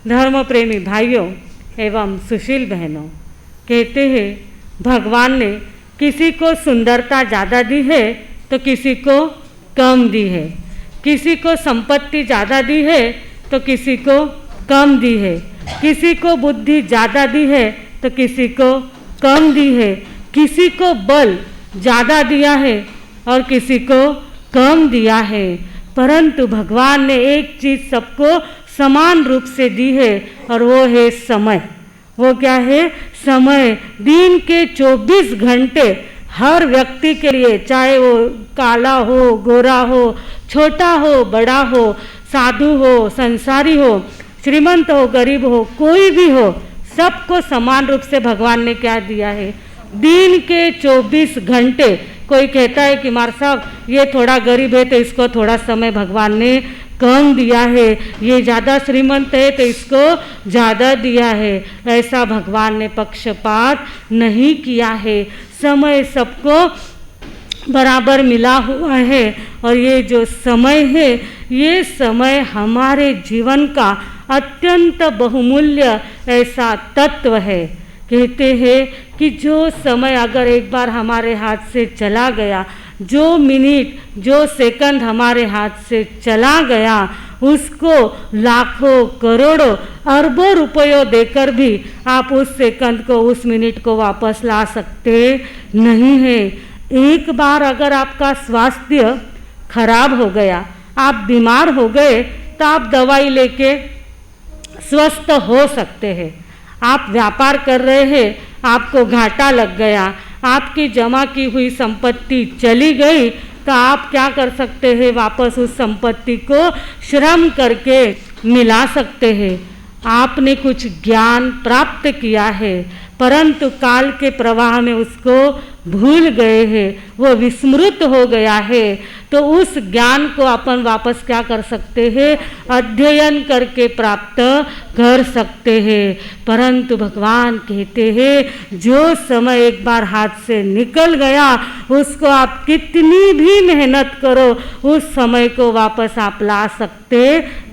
धर्म प्रेमी भाइयों एवं सुशील बहनों, कहते हैं भगवान ने किसी को सुंदरता ज़्यादा दी है तो किसी को कम दी है, किसी को संपत्ति ज़्यादा दी है तो किसी को कम दी है, किसी को बुद्धि ज़्यादा दी है तो किसी को कम दी है, किसी को बल ज़्यादा दिया है और किसी को कम दिया है। परंतु भगवान ने एक चीज़ सबको समान रूप से दी है और वो है समय। वो क्या है? समय। दिन के 24 घंटे हर व्यक्ति के लिए, चाहे वो काला हो, गोरा हो, छोटा हो, बड़ा हो, साधु हो, संसारी हो, श्रीमंत हो, गरीब हो, कोई भी हो, सबको समान रूप से भगवान ने क्या दिया है? दिन के 24 घंटे। कोई कहता है कि मार साहब ये थोड़ा गरीब है तो इसको थोड़ा समय भगवान ने कम दिया है, ये ज़्यादा श्रीमंत है तो इसको ज़्यादा दिया है। ऐसा भगवान ने पक्षपात नहीं किया है। समय सबको बराबर मिला हुआ है और ये जो समय है, ये समय हमारे जीवन का अत्यंत बहुमूल्य ऐसा तत्व है। कहते हैं कि जो समय अगर एक बार हमारे हाथ से चला गया, जो मिनट, जो सेकंड हमारे हाथ से चला गया, उसको लाखों, करोड़ों, अरबों रुपयों देकर भी आप उस सेकंड को, उस मिनट को वापस ला सकते नहीं है। एक बार अगर आपका स्वास्थ्य खराब हो गया, आप बीमार हो गए, तो आप दवाई लेके स्वस्थ हो सकते हैं। आप व्यापार कर रहे हैं, आपको घाटा लग गया, आपकी जमा की हुई संपत्ति चली गई, तो आप क्या कर सकते हैं? वापस उस संपत्ति को श्रम करके मिला सकते हैं। आपने कुछ ज्ञान प्राप्त किया है, परंतु काल के प्रवाह में उसको भूल गए हैं, वो विस्मृत हो गया है, तो उस ज्ञान को अपन वापस क्या कर सकते हैं? अध्ययन करके प्राप्त कर सकते हैं। परंतु भगवान कहते हैं जो समय एक बार हाथ से निकल गया, उसको आप कितनी भी मेहनत करो, उस समय को वापस आप ला सकते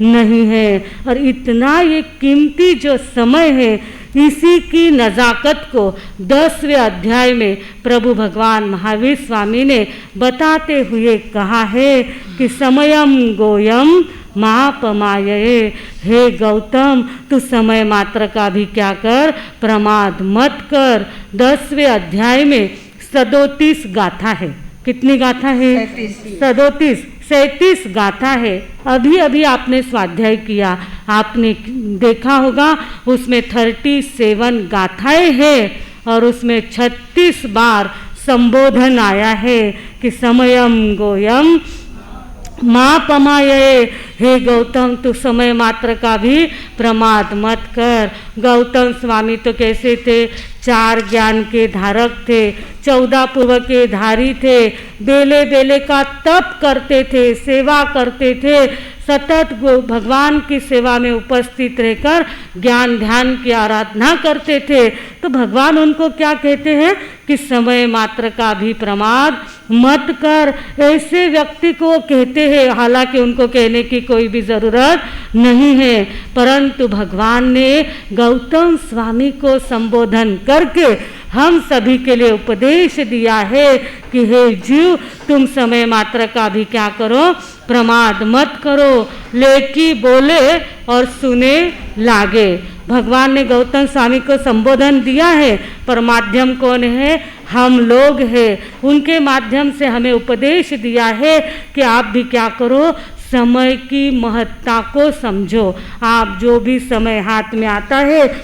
नहीं हैं। और इतना ये कीमती जो समय है, इसी की नज़ाकत को 10वें अध्याय में प्रभु भगवान महावीर स्वामी ने बताते हुए कहा है कि समयम गोयम महापमाये। हे गौतम, तू समय मात्र का भी क्या कर? प्रमाद मत कर। 10वें अध्याय में 37 गाथा है। कितनी गाथा है? 37 गाथा है। अभी अभी आपने स्वाध्याय किया, आपने देखा होगा उसमें 37 गाथाएं हैं और उसमें 36 बार संबोधन आया है कि समयम गोयम माँ पमाये। हे गौतम, तू समय मात्र का भी प्रमाद मत कर। गौतम स्वामी तो कैसे थे? 4 ज्ञान के धारक थे, 14 पूर्व के धारी थे, बेले बेले का तप करते थे, सेवा करते थे, सतत भगवान की सेवा में उपस्थित रहकर ज्ञान ध्यान की आराधना करते थे। तो भगवान उनको क्या कहते हैं कि समय मात्र का भी प्रमाद मत कर। ऐसे व्यक्ति को कहते हैं, हालांकि उनको कहने की कोई भी ज़रूरत नहीं है, परंतु भगवान ने गौतम स्वामी को संबोधन करके हम सभी के लिए उपदेश दिया है कि हे जीव, तुम समय मात्र का भी क्या करो? प्रमाद मत करो। लेकी बोले और सुने लागे। भगवान ने गौतम स्वामी को संबोधन दिया है, पर माध्यम कौन है? हम लोग हैं। उनके माध्यम से हमें उपदेश दिया है कि आप भी क्या करो? समय की महत्ता को समझो। आप जो भी समय हाथ में आता है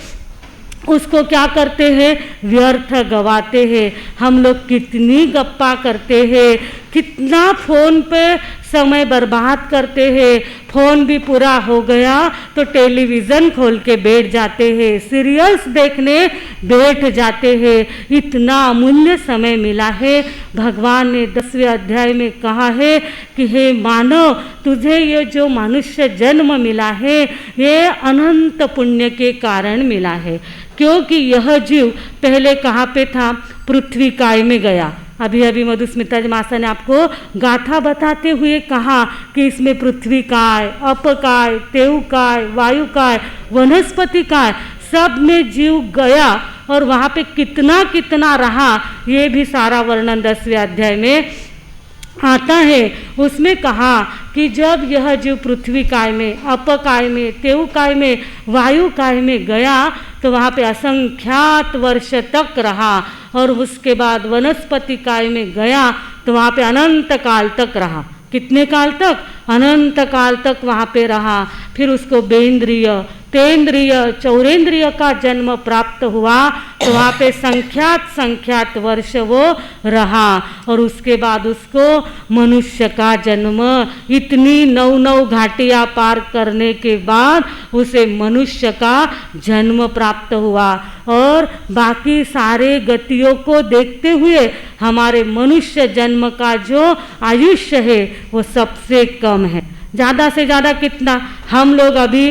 उसको क्या करते हैं? व्यर्थ गवाते हैं। हम लोग कितनी गप्पा करते हैं, कितना फ़ोन पे समय बर्बाद करते हैं। फ़ोन भी पूरा हो गया तो टेलीविज़न खोल के बैठ जाते हैं, सीरियल्स देखने बैठ जाते हैं। इतना अमूल्य समय मिला है। भगवान ने 10वें अध्याय में कहा है कि हे मानव, तुझे ये जो मनुष्य जन्म मिला है, ये अनंत पुण्य के कारण मिला है। क्योंकि यह जीव पहले कहाँ पे था? पृथ्वी काय में गया। अभी अभी मधुस्मिता मासा ने आपको गाथा बताते हुए कहा कि इसमें पृथ्वी काय, अप काय, तेव काय, वायु काय, वनस्पति काय, सब में जीव गया और वहाँ पे कितना कितना रहा, ये भी सारा वर्णन 10वें अध्याय में आता है। उसमें कहा कि जब यह जीव पृथ्वी काय में, अप काय में, तेव काय में, वायु काय में गया तो वहाँ पे असंख्यात वर्ष तक रहा, और उसके बाद वनस्पति काय में गया तो वहाँ पे अनंत काल तक रहा। कितने काल तक? अनंत काल तक वहाँ पे रहा। फिर उसको बेंद्रिय, तेंद्रिय, चौरेंद्रिय का जन्म प्राप्त हुआ तो वहाँ पे संख्यात वर्ष वो रहा, और उसके बाद उसको मनुष्य का जन्म, इतनी 9 घाटियाँ पार करने के बाद उसे मनुष्य का जन्म प्राप्त हुआ। और बाकी सारे गतियों को देखते हुए हमारे मनुष्य जन्म का जो आयुष्य है वो सबसे कम है। ज़्यादा से ज़्यादा कितना? हम लोग अभी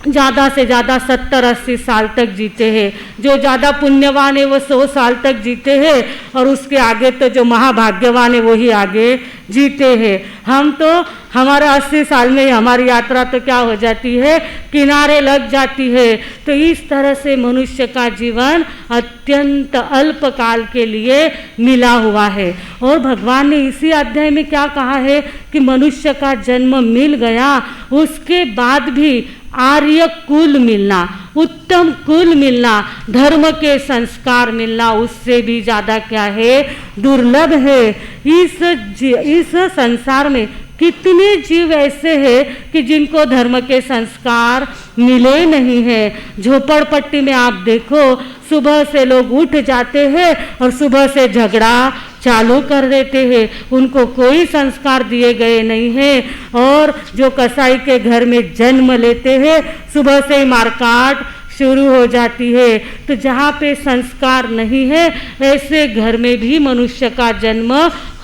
ज़्यादा से ज़्यादा 70-80 साल तक जीते हैं। जो ज़्यादा पुण्यवान है वो 100 साल तक जीते हैं, और उसके आगे तो जो महाभाग्यवान है वही आगे जीते हैं। हम तो हमारा 80 साल में हमारी यात्रा तो क्या हो जाती है, किनारे लग जाती है। तो इस तरह से मनुष्य का जीवन अत्यंत अल्प काल के लिए मिला हुआ है। और भगवान ने इसी अध्याय में क्या कहा है कि मनुष्य का जन्म मिल गया, उसके बाद भी आर्य कुल मिलना, उत्तम कुल मिलना, धर्म के संस्कार मिलना, उससे भी ज़्यादा क्या है, दुर्लभ है। इस संसार में कितने जीव ऐसे हैं कि जिनको धर्म के संस्कार मिले नहीं हैं। झोपड़पट्टी में आप देखो, सुबह से लोग उठ जाते हैं और सुबह से झगड़ा चालू कर देते हैं, उनको कोई संस्कार दिए गए नहीं हैं। और जो कसाई के घर में जन्म लेते हैं, सुबह से ही मारकाट शुरू हो जाती है। तो जहाँ पे संस्कार नहीं है, ऐसे घर में भी मनुष्य का जन्म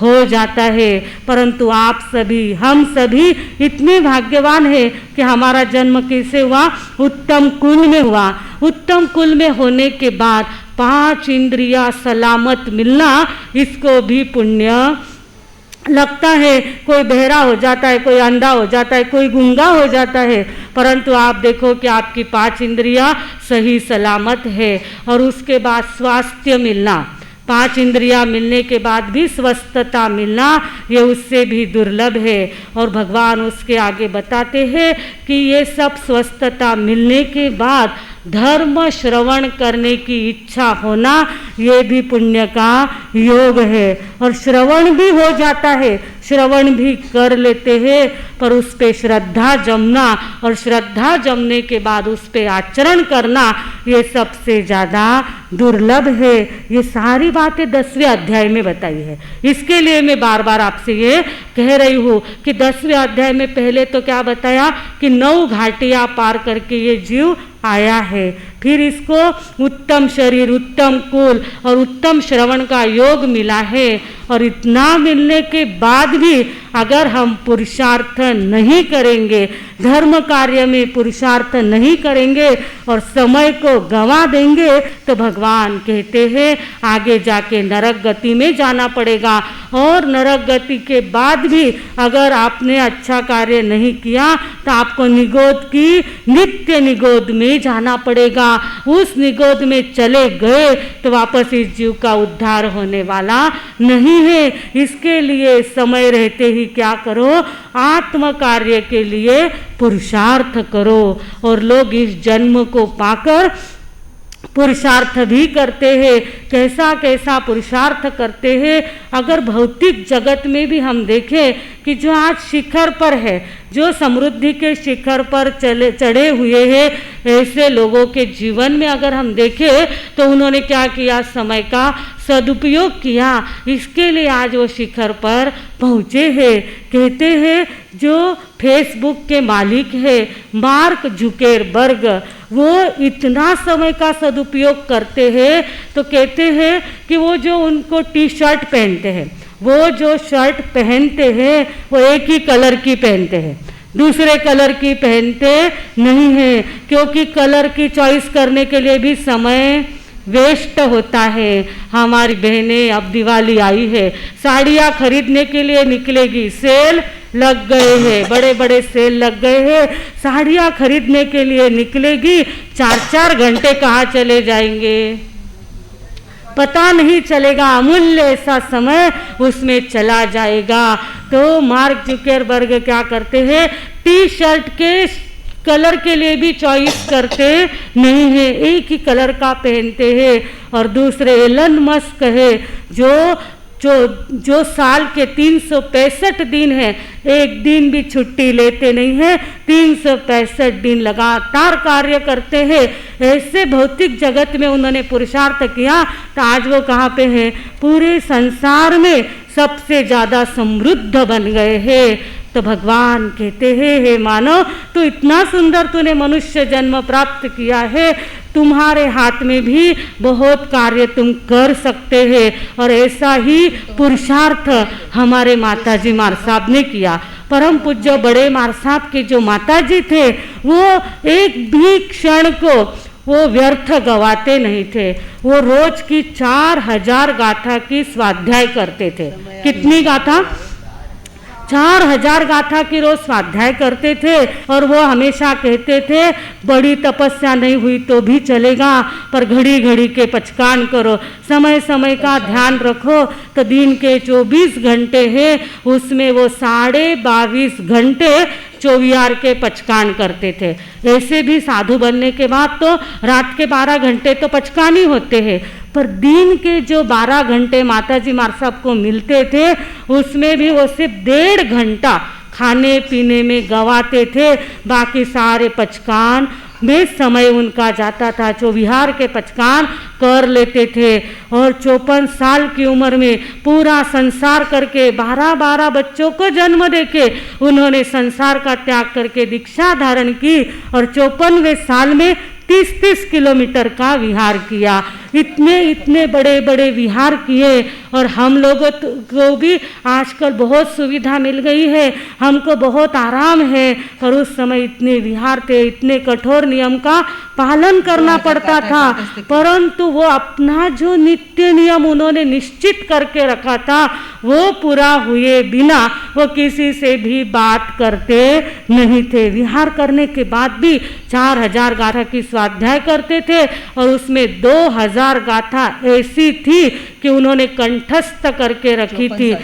हो जाता है। परंतु आप सभी, हम सभी इतने भाग्यवान हैं कि हमारा जन्म कैसे हुआ, उत्तम कुल में हुआ। उत्तम कुल में होने के बाद 5 इंद्रियां सलामत मिलना, इसको भी पुण्य लगता है। कोई बहरा हो जाता है, कोई अंधा हो जाता है, कोई गूंगा हो जाता है, परंतु आप देखो कि आपकी 5 इंद्रियां सही सलामत है। और उसके बाद स्वास्थ्य मिलना, 5 इंद्रियां मिलने के बाद भी स्वस्थता मिलना, ये उससे भी दुर्लभ है। और भगवान उसके आगे बताते हैं कि ये सब स्वस्थता मिलने के बाद धर्म श्रवण करने की इच्छा होना, ये भी पुण्य का योग है। और श्रवण भी हो जाता है, श्रवण भी कर लेते हैं, पर उस पे श्रद्धा जमना, और श्रद्धा जमने के बाद उस पे आचरण करना, ये सबसे ज़्यादा दुर्लभ है। ये सारी बातें 10वें अध्याय में बताई है। इसके लिए मैं बार बार आपसे ये कह रही हूँ कि 10वें अध्याय में पहले तो क्या बताया कि 9 घाटियाँ पार करके ये जीव आया है। फिर इसको उत्तम शरीर, उत्तम कुल और उत्तम श्रवण का योग मिला है। और इतना मिलने के बाद भी अगर हम पुरुषार्थ नहीं करेंगे, धर्म कार्य में पुरुषार्थ नहीं करेंगे और समय को गंवा देंगे, तो भगवान कहते हैं आगे जाके नरक गति में जाना पड़ेगा। और नरक गति के बाद भी अगर आपने अच्छा कार्य नहीं किया तो आपको निगोद की, नित्य निगोद में जाना पड़ेगा। उस निगोद में चले गए तो वापस इस जीव का उद्धार होने वाला नहीं है। इसके लिए समय रहते ही क्या करो, आत्म कार्य के लिए पुरुषार्थ करो। और लोग इस जन्म को पाकर पुरुषार्थ भी करते हैं। कैसा कैसा पुरुषार्थ करते हैं। अगर भौतिक जगत में भी हम देखें कि जो आज शिखर पर है, जो समृद्धि के शिखर पर चढ़े हुए हैं, ऐसे लोगों के जीवन में अगर हम देखें तो उन्होंने क्या किया, समय का सदुपयोग किया, इसके लिए आज वो शिखर पर पहुँचे हैं। कहते हैं जो फेसबुक के मालिक है मार्क जुकरबर्ग, वो इतना समय का सदुपयोग करते हैं, तो कहते हैं कि वो जो उनको टी शर्ट पहनते हैं, वो जो शर्ट पहनते हैं वो एक ही कलर की पहनते हैं, दूसरे कलर की पहनते नहीं हैं, क्योंकि कलर की चॉइस करने के लिए भी समय वेस्ट होता है। हमारी बहनें, अब दिवाली आई है, साड़ियाँ खरीदने के लिए निकलेगी, सेल लग गए हैं, बड़े बड़े सेल लग गए हैं, साड़ियाँ खरीदने के लिए निकलेगी, 4-4 घंटे कहाँ चले जाएंगे पता नहीं चलेगा, अमूल्य ऐसा समय उसमें चला जाएगा। तो मार्क जुकरबर्ग क्या करते हैं, टी शर्ट के कलर के लिए भी चॉइस करते नहीं है, एक ही कलर का पहनते हैं। और दूसरे एलन मस्क है जो साल के 365 दिन है, एक दिन भी छुट्टी लेते नहीं है, 365 दिन लगातार कार्य करते हैं। ऐसे भौतिक जगत में उन्होंने पुरुषार्थ किया तो आज वो कहाँ पे है, पूरे संसार में सबसे ज़्यादा समृद्ध बन गए हैं। तो भगवान कहते हैं, हे मानव, तू इतना सुंदर, तूने मनुष्य जन्म प्राप्त किया है, तुम्हारे हाथ में भी बहुत कार्य तुम कर सकते हैं। और ऐसा ही पुरुषार्थ हमारे माताजी मार साहब ने किया। परम पूज्य बड़े मार साहब के जो माताजी थे, वो एक भी क्षण को वो व्यर्थ गवाते नहीं थे। वो रोज की 4000 गाथा की स्वाध्याय करते थे। कितनी गाथा? 4000 गाथा की रोज स्वाध्याय करते थे। और वो हमेशा कहते थे, बड़ी तपस्या नहीं हुई तो भी चलेगा, पर घड़ी घड़ी के पचकान करो, समय समय का ध्यान रखो। तो दिन के 24 घंटे हैं, उसमें वो 22.5 घंटे 24 के पचकान करते थे। ऐसे भी साधु बनने के बाद तो रात के 12 घंटे तो पचकान ही होते हैं, पर दिन के जो 12 घंटे माताजी मार साहब को मिलते थे, उसमें भी वो सिर्फ 1.5 घंटा खाने पीने में गवाते थे। बाकी सारे पचकान में समय उनका जाता था, जो विहार के पचकान कर लेते थे। और 54 साल की उम्र में पूरा संसार करके 12-12 बच्चों को जन्म देके उन्होंने संसार का त्याग करके दीक्षा धारण की। और 54वें साल में 30-30 किलोमीटर का विहार किया। इतने बड़े बड़े विहार किए। और हम लोगों को भी आजकल बहुत सुविधा मिल गई है, हमको बहुत आराम है, पर उस समय इतने विहार थे, इतने कठोर नियम का पालन करना पड़ता था। परंतु वो अपना जो नित्य नियम उन्होंने निश्चित करके रखा था, वो पूरा हुए बिना वो किसी से भी बात करते नहीं थे। विहार करने के बाद भी 4000 गाथा की स्वाध्याय करते थे। और उसमें 2000 गाथा ऐसी थी कि उन्होंने कंठस्थ करके रखी थी।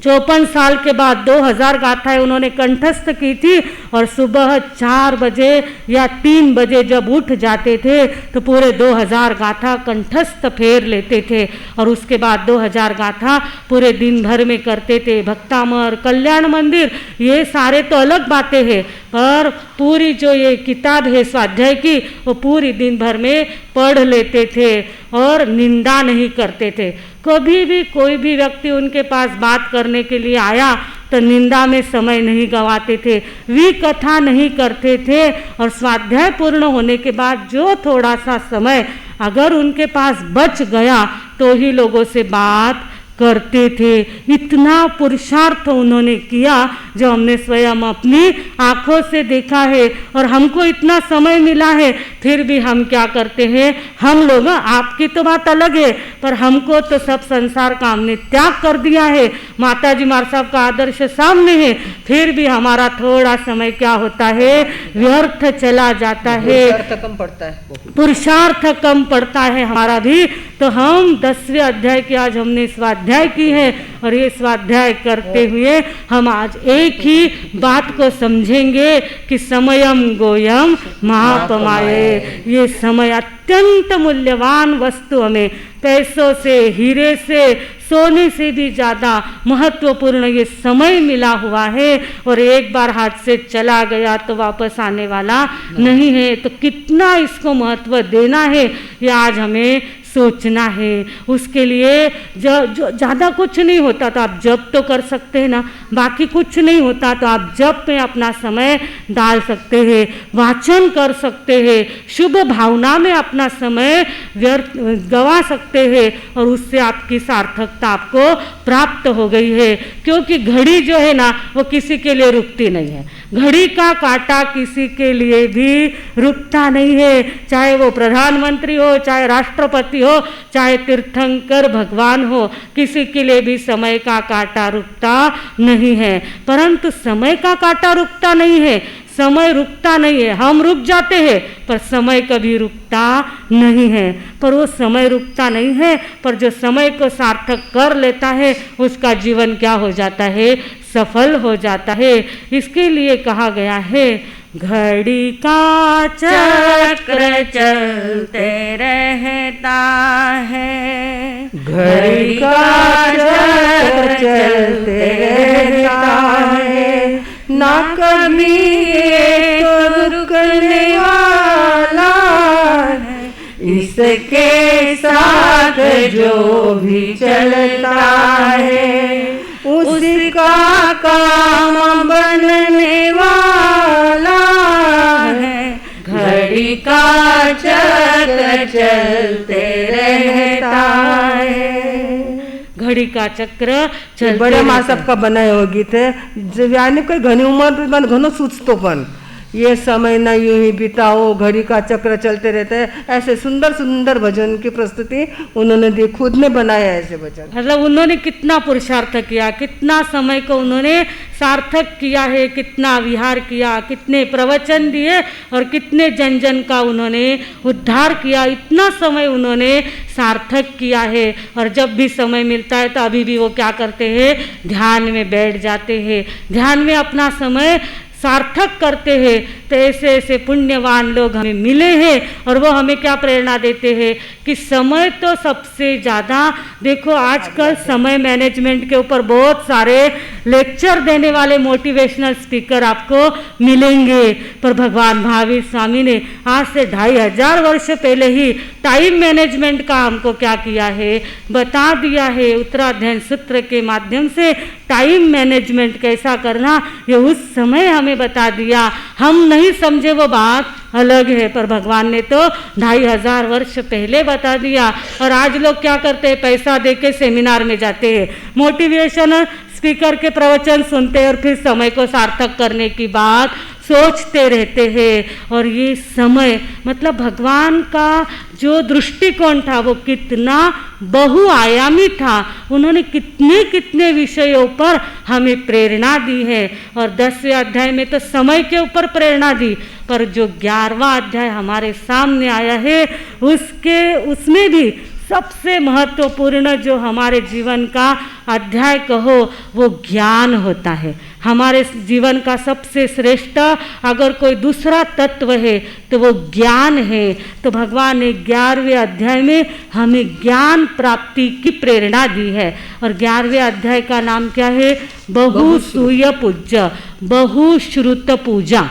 54 साल के बाद 2000 गाथाएं उन्होंने कंठस्थ की थी। और सुबह 4 बजे या 3 बजे जब उठ जाते थे तो पूरे 2000 गाथा कंठस्थ फेर लेते थे। और उसके बाद 2000 गाथा पूरे दिन भर में करते थे। भक्तामर, कल्याण मंदिर, ये सारे तो अलग बातें हैं, पर पूरी जो ये किताब है स्वाध्याय की, वो पूरी दिन भर में पढ़ लेते थे और निंदा नहीं करते थे। कभी भी कोई भी व्यक्ति उनके पास बात करने के लिए आया तो निंदा में समय नहीं गंवाते थे, विकथा नहीं करते थे। और स्वाध्याय पूर्ण होने के बाद जो थोड़ा सा समय अगर उनके पास बच गया तो ही लोगों से बात करते थे। इतना पुरुषार्थ उन्होंने किया जो हमने स्वयं अपनी आंखों से देखा है। और हमको इतना समय मिला है, फिर भी हम क्या करते हैं, हम लोग, आपकी तो बात अलग है, पर हमको तो सब संसार का हमने त्याग कर दिया है। माताजी मार साहब का आदर्श सामने है, फिर भी हमारा थोड़ा समय क्या होता है, व्यर्थ चला जाता है, पुरुषार्थ कम पड़ता है हमारा भी। तो हम 10वें अध्याय की आज हमने स्वाध्याय की है। और ये स्वाध्याय करते हुए हम आज एक ही बात को समझेंगे कि समयम गोयम महापमाये। ये समय अत्यंत मूल्यवान वस्तु हमें पैसों से, हीरे से, सोने से भी ज़्यादा महत्वपूर्ण ये समय मिला हुआ है। और एक बार हाथ से चला गया तो वापस आने वाला नहीं है। तो कितना इसको महत्व देना है, ये आज हमें सोचना है, उसके लिए जो ज़्यादा कुछ नहीं होता तो आप जप तो कर सकते हैं ना, बाकी कुछ नहीं होता तो आप जप में अपना समय डाल सकते हैं, वाचन कर सकते हैं, शुभ भावना में अपना समय व्यर्थ गवा सकते हैं और उससे आपकी सार्थकता आपको प्राप्त हो गई है। क्योंकि घड़ी जो है ना वो किसी के लिए रुकती नहीं है, घड़ी का कांटा किसी के लिए भी रुकता नहीं है, चाहे वो प्रधानमंत्री हो, चाहे राष्ट्रपति हो, चाहे तीर्थंकर भगवान हो, किसी के लिए भी समय का कांटा रुकता नहीं है। परंतु समय का कांटा रुकता नहीं है, समय रुकता नहीं है, हम रुक जाते हैं पर समय कभी रुकता नहीं है। पर वो समय रुकता नहीं है, पर जो समय को सार्थक कर लेता है उसका जीवन क्या हो जाता है, सफल हो जाता है। इसके लिए कहा गया है घड़ी का चक्र चलते रहता है, घड़ी का चक्र चलते रहता है, ना कभी एक रुकने वाला है, इसके साथ जो भी चलता है उसका काम बनने वाला है, घड़ी का चक्र चलते रहता है। घड़ी का चक्र चलते बड़े माँ साहब का बनाया हुआ गीत है, यानी कोई घनी उम्र पर घनो सूझतो पण ये समय न यूं ही बिताओ, घड़ी का चक्र चलते रहता है। ऐसे सुंदर सुंदर भजन की प्रस्तुति उन्होंने दी, खुद ने बनाया ऐसे भजन। मतलब उन्होंने कितना पुरुषार्थ किया, कितना समय को उन्होंने सार्थक किया है, कितना विहार किया, कितने प्रवचन दिए और कितने जन जन का उन्होंने उद्धार किया, इतना समय उन्होंने सार्थक किया है। और जब भी समय मिलता है तो अभी भी वो क्या करते हैं, ध्यान में बैठ जाते हैं, ध्यान में अपना समय सार्थक करते हैं। तो ऐसे ऐसे पुण्यवान लोग हमें मिले हैं और वो हमें क्या प्रेरणा देते हैं कि समय तो सबसे ज़्यादा, देखो आजकल समय मैनेजमेंट के ऊपर बहुत सारे लेक्चर देने वाले मोटिवेशनल स्पीकर आपको मिलेंगे, पर भगवान महावीर स्वामी ने आज से 2500 वर्ष पहले ही टाइम मैनेजमेंट का हमको क्या किया है, बता दिया है। उत्तराध्ययन सूत्र के माध्यम से टाइम मैनेजमेंट कैसा करना ये उस समय हमें बता दिया। हम नहीं समझे वो बात अलग है, पर भगवान ने तो 2500 वर्ष पहले बता दिया। और आज लोग क्या करते हैं, पैसा देके सेमिनार में जाते हैं, मोटिवेशनल स्पीकर के प्रवचन सुनते हैं और फिर समय को सार्थक करने की बात सोचते रहते हैं। और ये समय मतलब भगवान का जो दृष्टिकोण था वो कितना बहुआयामी था, उन्होंने कितने कितने विषयों पर हमें प्रेरणा दी है। और 10वें अध्याय में तो समय के ऊपर प्रेरणा दी, पर जो 11वां अध्याय हमारे सामने आया है उसमें भी सबसे महत्वपूर्ण जो हमारे जीवन का अध्याय कहो वो ज्ञान होता है। हमारे जीवन का सबसे श्रेष्ठ अगर कोई दूसरा तत्व है तो वो ज्ञान है। तो भगवान ने 11वें अध्याय में हमें ज्ञान प्राप्ति की प्रेरणा दी है। और 11वें अध्याय का नाम क्या है, बहुसूय पूज्य, बहुश्रुत पूजा।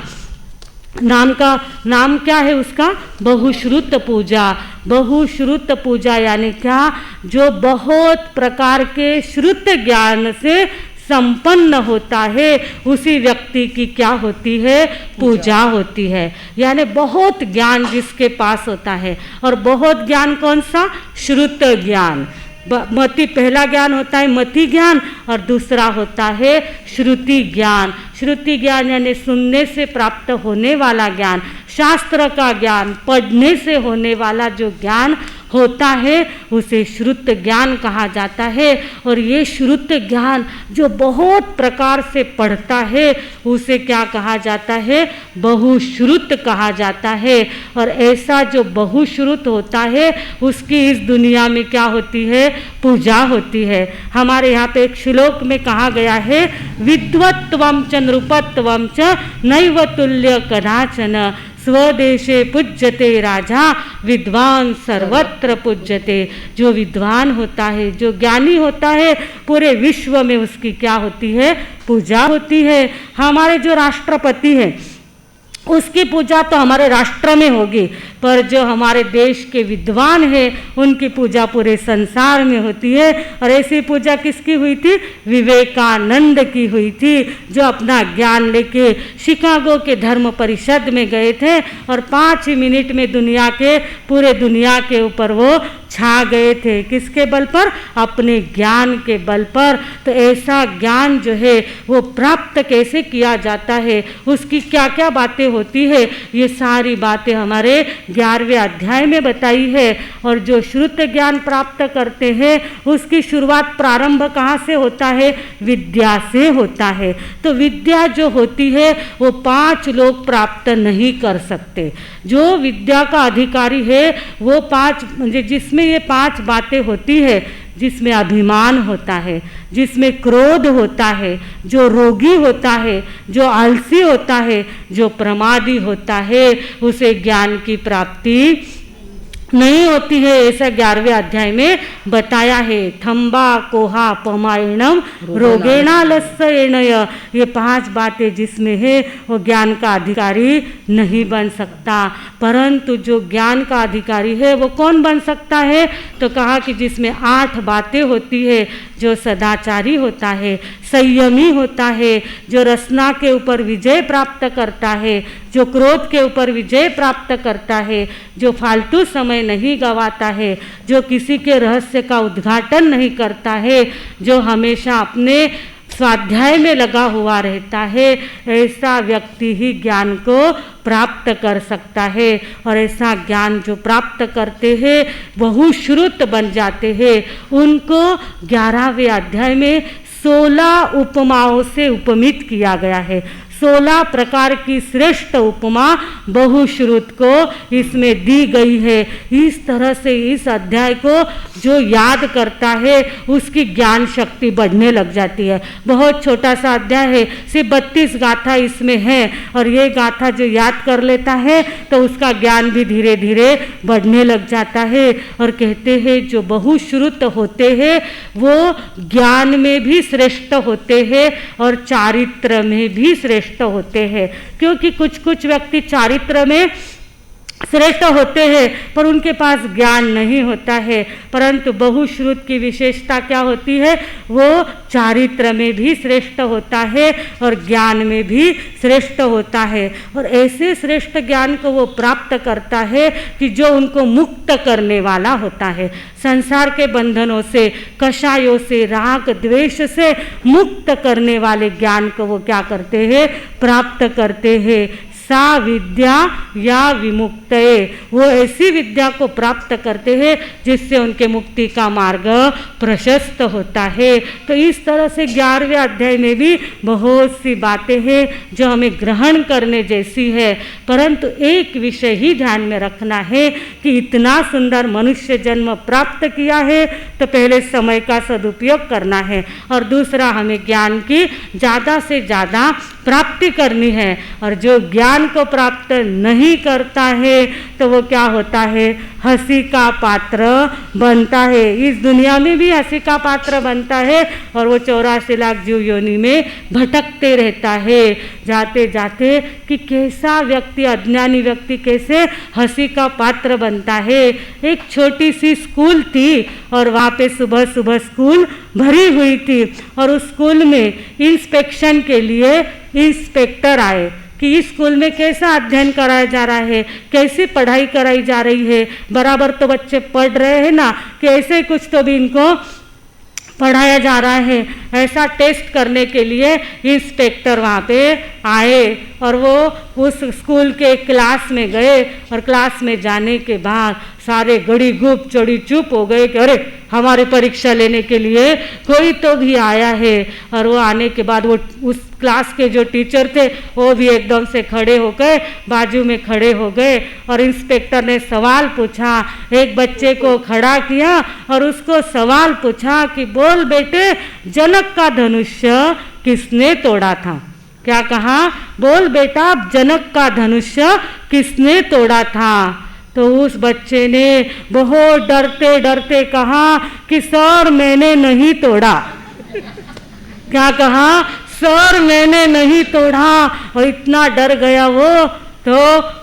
नाम क्या है उसका, बहुश्रुत पूजा। बहुश्रुत पूजा यानी क्या, जो बहुत प्रकार के श्रुत ज्ञान से संपन्न होता है उसी व्यक्ति की क्या होती है, पूजा होती है। यानी बहुत ज्ञान जिसके पास होता है। और बहुत ज्ञान कौन सा, श्रुत ज्ञान। मति पहला ज्ञान होता है मति ज्ञान और दूसरा होता है श्रुति ज्ञान। श्रुति ज्ञान यानी सुनने से प्राप्त होने वाला ज्ञान, शास्त्र का ज्ञान, पढ़ने से होने वाला जो ज्ञान होता है उसे श्रुत ज्ञान कहा जाता है। और ये श्रुत ज्ञान जो बहुत प्रकार से पढ़ता है उसे क्या कहा जाता है, बहुश्रुत कहा जाता है। और ऐसा जो बहुश्रुत होता है उसकी इस दुनिया में क्या होती है, पूजा होती है। हमारे यहाँ पे एक श्लोक में कहा गया है, विद्वत्वं च नृपत्वं च नैव तुल्य कदाचन, स्वदेशे पूज्यते राजा विद्वान सर्वत्र पूज्यते। जो विद्वान होता है, जो ज्ञानी होता है, पूरे विश्व में उसकी क्या होती है, पूजा होती है। हमारे जो राष्ट्रपति हैं उसकी पूजा तो हमारे राष्ट्र में होगी, पर जो हमारे देश के विद्वान हैं उनकी पूजा पूरे संसार में होती है। और ऐसी पूजा किसकी हुई थी? विवेकानंद की हुई थी, जो अपना ज्ञान लेके शिकागो के धर्म परिषद में गए थे और 5 मिनट में पूरे दुनिया के ऊपर वो छा गए थे। किसके बल पर? अपने ज्ञान के बल पर। तो ऐसा ज्ञान जो है वो प्राप्त कैसे किया जाता है, उसकी क्या क्या बातें होती है, ये सारी बातें हमारे 11वें अध्याय में बताई है। और जो श्रुत ज्ञान प्राप्त करते हैं उसकी शुरुआत प्रारंभ कहाँ से होता है? विद्या से होता है। तो विद्या जो होती है वो 5 लोग प्राप्त नहीं कर सकते। जो विद्या का अधिकारी है वो 5 जिसमें ये 5 बातें होती है, जिसमें अभिमान होता है, जिसमें क्रोध होता है, जो रोगी होता है, जो आलसी होता है, जो प्रमादी होता है, उसे ज्ञान की प्राप्ति नहीं होती है। ऐसा 11वें अध्याय में बताया है। थम्बा कोहा पमायणम रोगेणालस्येनय, ये 5 बातें जिसमें है वो ज्ञान का अधिकारी नहीं बन सकता। परंतु जो ज्ञान का अधिकारी है वो कौन बन सकता है? तो कहा कि जिसमें 8 बातें होती है, जो सदाचारी होता है, संयमी होता है, जो रसना के ऊपर विजय प्राप्त करता है, जो क्रोध के ऊपर विजय प्राप्त करता है, जो फालतू समय नहीं गवाता है, जो किसी के रहस्य का उद्घाटन नहीं करता है, जो हमेशा अपने स्वाध्याय में लगा हुआ रहता है, ऐसा व्यक्ति ही ज्ञान को प्राप्त कर सकता है। और ऐसा ज्ञान जो प्राप्त करते हैं बहुश्रुत बन जाते हैं। उनको 11वें अध्याय में 16 उपमाओं से उपमित किया गया है। 16 प्रकार की श्रेष्ठ उपमा बहुश्रुत को इसमें दी गई है। इस तरह से इस अध्याय को जो याद करता है उसकी ज्ञान शक्ति बढ़ने लग जाती है। बहुत छोटा सा अध्याय है, सिर्फ 32 गाथा इसमें है, और ये गाथा जो याद कर लेता है तो उसका ज्ञान भी धीरे धीरे बढ़ने लग जाता है। और कहते हैं जो बहुश्रुत होते हैं वो ज्ञान में भी श्रेष्ठ होते हैं और चारित्र में भी श्रेष्ठ होते हैं। क्योंकि कुछ कुछ व्यक्ति चारित्र में श्रेष्ठ होते हैं पर उनके पास ज्ञान नहीं होता है, परंतु बहुश्रुत की विशेषता क्या होती है? वो चारित्र में भी श्रेष्ठ होता है और ज्ञान में भी श्रेष्ठ होता है। और ऐसे श्रेष्ठ ज्ञान को वो प्राप्त करता है कि जो उनको मुक्त करने वाला होता है, संसार के बंधनों से, कषायों से, राग द्वेष से मुक्त करने वाले ज्ञान को वो क्या करते हैं? प्राप्त करते हैं। सा विद्या या विमुक्तये, वो ऐसी विद्या को प्राप्त करते हैं जिससे उनके मुक्ति का मार्ग प्रशस्त होता है। तो इस तरह से 11वें अध्याय में भी बहुत सी बातें हैं जो हमें ग्रहण करने जैसी है। परंतु एक विषय ही ध्यान में रखना है कि इतना सुंदर मनुष्य जन्म प्राप्त किया है तो पहले समय का सदुपयोग करना है, और दूसरा हमें ज्ञान की ज़्यादा से ज़्यादा प्राप्ति करनी है। और जो ज्ञान को प्राप्त नहीं करता है तो वो क्या होता है? हंसी का पात्र बनता है। इस दुनिया में भी हंसी का पात्र बनता है और वो 84 लाख जीव योनि में भटकते रहता है, जाते जाते कि कैसा व्यक्ति, अज्ञानी व्यक्ति कैसे हंसी का पात्र बनता है। एक छोटी सी स्कूल थी और वहाँ पे सुबह सुबह स्कूल भरी हुई थी, और उस स्कूल में इंस्पेक्शन के लिए इंस्पेक्टर आए कि इस स्कूल में कैसा अध्ययन कराया जा रहा है, कैसी पढ़ाई कराई जा रही है, बराबर तो बच्चे पढ़ रहे हैं ना, कि ऐसे कुछ तो भी इनको पढ़ाया जा रहा है। ऐसा टेस्ट करने के लिए इंस्पेक्टर वहाँ पे आए और वो उस स्कूल के क्लास में गए, और क्लास में जाने के बाद सारे गड़ी गुप चढ़ी चुप हो गए कि अरे हमारी परीक्षा लेने के लिए कोई तो भी आया है। और वो आने के बाद वो उस क्लास के जो टीचर थे वो भी एकदम से खड़े होकर बाजू में खड़े हो गए, और इंस्पेक्टर ने सवाल पूछा। एक बच्चे को खड़ा किया और उसको सवाल पूछा कि बोल बेटे, जनक का धनुष्य किसने तोड़ा था? क्या कहा? बोल बेटा, जनक का धनुष्य किसने तोड़ा था? तो उस बच्चे ने बहुत डरते डरते कहा कि सर मैंने नहीं तोड़ा। क्या कहा? सर मैंने नहीं तोड़ा। और इतना डर गया वो तो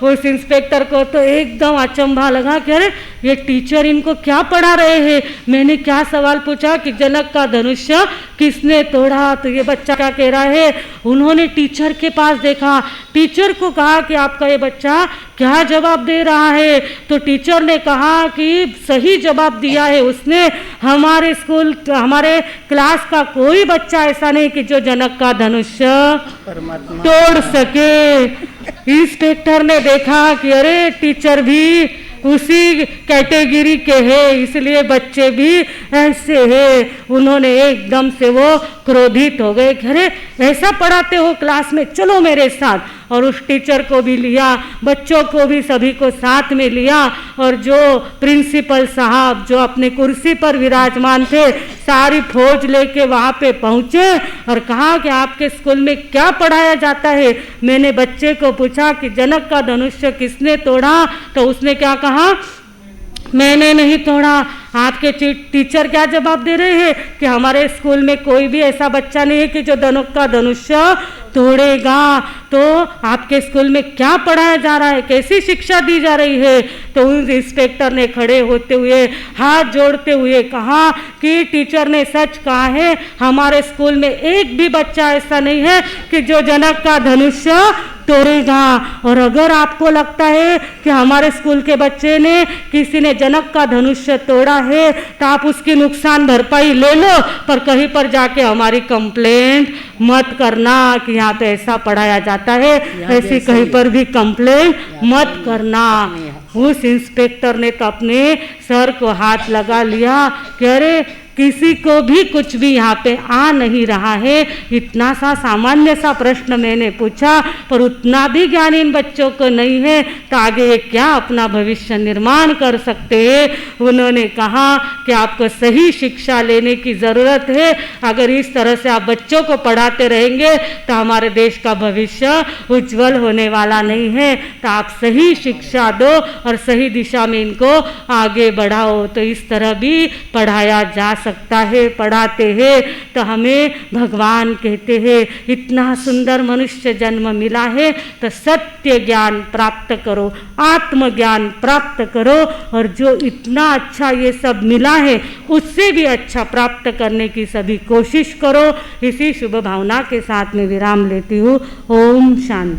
उस इंस्पेक्टर को तो एकदम अचंभा लगा कि अरे ये टीचर इनको क्या पढ़ा रहे हैं। मैंने क्या सवाल पूछा कि जनक का धनुष्य किसने तोड़ा, तो ये बच्चा क्या कह रहा है। उन्होंने टीचर के पास देखा, टीचर को कहा कि आपका ये बच्चा क्या जवाब दे रहा है। तो टीचर ने कहा कि सही जवाब दिया है उसने। हमारे स्कूल हमारे क्लास का कोई बच्चा ऐसा नहीं कि जो जनक का धनुष्य तोड़ सके। इंस्पेक्टर ने देखा कि अरे टीचर भी उसी कैटेगरी के हैं, इसलिए बच्चे भी ऐसे हैं। उन्होंने एकदम से वो क्रोधित हो गए, अरे ऐसा पढ़ाते हो क्लास में, चलो मेरे साथ। और उस टीचर को भी लिया, बच्चों को भी, सभी को साथ में लिया। और जो प्रिंसिपल साहब जो अपने कुर्सी पर विराजमान थे, सारी फौज लेके वहाँ पे पहुँचे और कहा कि आपके स्कूल में क्या पढ़ाया जाता है। मैंने बच्चे को पूछा कि जनक का धनुष्य किसने तोड़ा, तो उसने क्या कहा, मैंने नहीं तोड़ा। आपके टीचर क्या जवाब दे रहे हैं कि हमारे स्कूल में कोई भी ऐसा बच्चा नहीं है कि जो जनक का धनुष्य तोड़ेगा। तो आपके स्कूल में क्या पढ़ाया जा रहा है, कैसी शिक्षा दी जा रही है। तो उस इंस्पेक्टर ने खड़े होते हुए हाथ जोड़ते हुए कहा कि टीचर ने सच कहा है, हमारे स्कूल में एक भी बच्चा ऐसा नहीं है कि जो जनक का धनुष्य तोड़ेगा। और अगर आपको लगता है कि हमारे स्कूल के बच्चे ने किसी ने जनक का धनुष्य तोड़ा है तो आप उसकी नुकसान भरपाई ले लो, पर कहीं पर जाके हमारी कंप्लेंट मत करना कि यहाँ पे ऐसा पढ़ाया जाता है, ऐसी कहीं पर भी कंप्लेंट मत करना। उस इंस्पेक्टर ने तो अपने सर को हाथ लगा लिया कि अरे किसी को भी कुछ भी यहाँ पे आ नहीं रहा है। इतना सा सामान्य सा प्रश्न मैंने पूछा, पर उतना भी ज्ञान इन बच्चों को नहीं है, तो आगे ये क्या अपना भविष्य निर्माण कर सकते हैं। उन्होंने कहा कि आपको सही शिक्षा लेने की ज़रूरत है। अगर इस तरह से आप बच्चों को पढ़ाते रहेंगे तो हमारे देश का भविष्य उज्जवल होने वाला नहीं है। तो आप सही शिक्षा दो और सही दिशा में इनको आगे बढ़ाओ। तो इस तरह भी पढ़ाया जा सकता है। पढ़ाते हैं तो हमें भगवान कहते हैं इतना सुंदर मनुष्य जन्म मिला है तो सत्य ज्ञान प्राप्त करो, आत्मज्ञान प्राप्त करो, और जो इतना अच्छा ये सब मिला है उससे भी अच्छा प्राप्त करने की सभी कोशिश करो। इसी शुभ भावना के साथ में विराम लेती हूँ। ओम शांति।